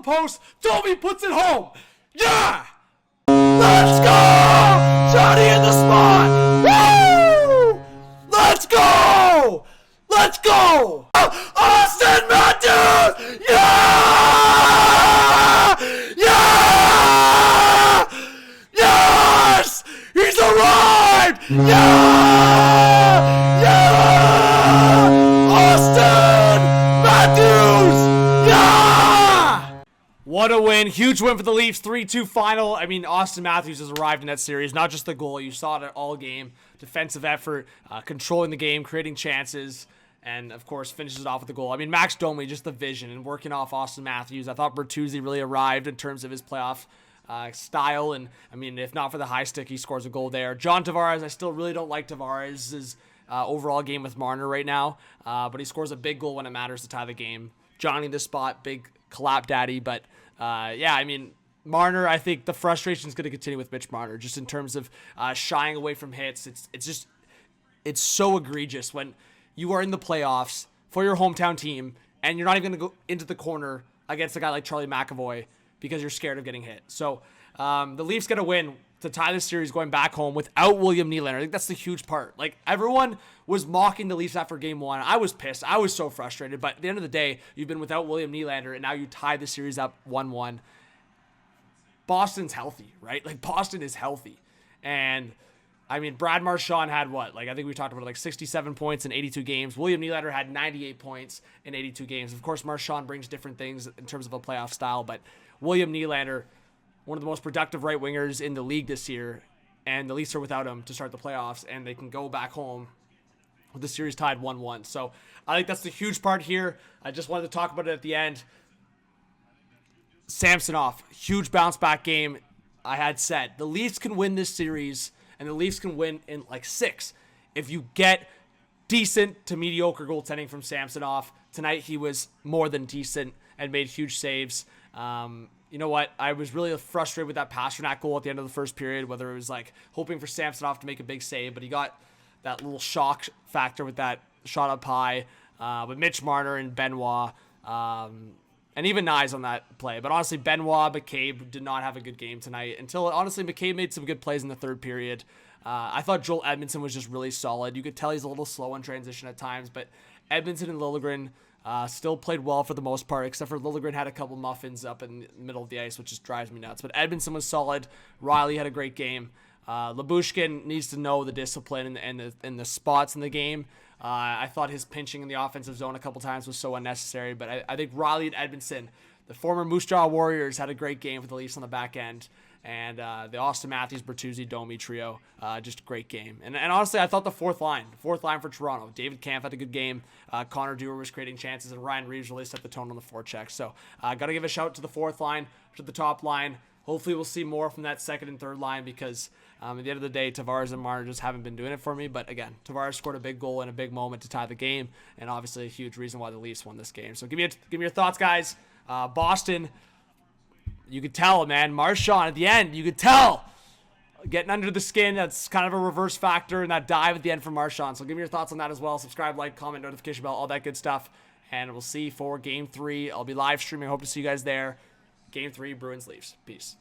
post. Domi puts it home. Yeah! Let's go! Johnny in the spot! Woo! Let's go! Let's go! Austin Matthews! Yeah! Yeah! Yes! He's arrived! Yeah! Yeah! Austin Matthews! Yeah! What a win. Huge win for the Leafs. 3-2 final. I mean, Austin Matthews has arrived in that series. Not just the goal. You saw it all game. Defensive effort, controlling the game, creating chances, and, of course, finishes it off with a goal. I mean, Max Domi, just the vision and working off Austin Matthews. I thought Bertuzzi really arrived in terms of his playoff style, and, I mean, if not for the high stick, he scores a goal there. John Tavares, I still really don't like Tavares' overall game with Marner right now, but he scores a big goal when it matters to tie the game. Johnny in the spot, big clap daddy, but, yeah, I mean, Marner, I think the frustration is going to continue with Mitch Marner, just in terms of shying away from hits. It's so egregious when you are in the playoffs for your hometown team and you're not even going to go into the corner against a guy like Charlie McAvoy because you're scared of getting hit. So the Leafs get a win to tie the series going back home without William Nylander. I think that's the huge part. Like, everyone was mocking the Leafs after game one. I was pissed. I was so frustrated. But at the end of the day, you've been without William Nylander, and now you tie the series up 1-1. Boston's healthy, right? Like, Boston is healthy. And, I mean, Brad Marchand had what? Like, I think we talked about it, like 67 points in 82 games. William Nylander had 98 points in 82 games. Of course, Marchand brings different things in terms of a playoff style, but William Nylander, one of the most productive right wingers in the league this year, and the Leafs are without him to start the playoffs, and they can go back home with the series tied 1-1. So I think that's the huge part here. I just wanted to talk about it at the end. Samsonov, huge bounce back game. I had said the Leafs can win this series, and the Leafs can win in like 6 if you get decent to mediocre goaltending from Samsonov. Tonight he was more than decent and made huge saves. You know what? I was really frustrated with that Pasternak goal at the end of the first period, whether it was like hoping for Samsonov to make a big save, but he got that little shock factor with that shot up high. With Mitch Marner and Benoit, and even Nyes on that play. But honestly, Benoit, McCabe did not have a good game tonight until, honestly, McCabe made some good plays in the third period. I thought Joel Edmondson was just really solid. You could tell he's a little slow in transition at times, but Edmondson and Liljegren still played well for the most part, except for Liljegren had a couple muffins up in the middle of the ice, which just drives me nuts. But Edmondson was solid. Riley had a great game. Labushkin needs to know the discipline and the spots in the game. I thought his pinching in the offensive zone a couple times was so unnecessary, but I think Riley and Edmondson, the former Moose Jaw Warriors, had a great game for the Leafs on the back end. And the Austin Matthews, Bertuzzi, Domi trio, just a great game. And honestly, I thought the fourth line for Toronto, David Kampf had a good game. Connor Dewar was creating chances, and Ryan Reeves really set the tone on the forecheck. So got to give a shout to the fourth line, to the top line. Hopefully we'll see more from that second and third line because at the end of the day, Tavares and Marner just haven't been doing it for me. But again, Tavares scored a big goal in a big moment to tie the game, and obviously a huge reason why the Leafs won this game. So give me your thoughts, guys. Boston, you could tell, man. Marchand at the end, you could tell. Getting under the skin, that's kind of a reverse factor, and that dive at the end from Marchand. So give me your thoughts on that as well. Subscribe, like, comment, notification bell, all that good stuff. And we'll see you for Game 3. I'll be live streaming. Hope to see you guys there. Game 3, Bruins, Leafs. Peace.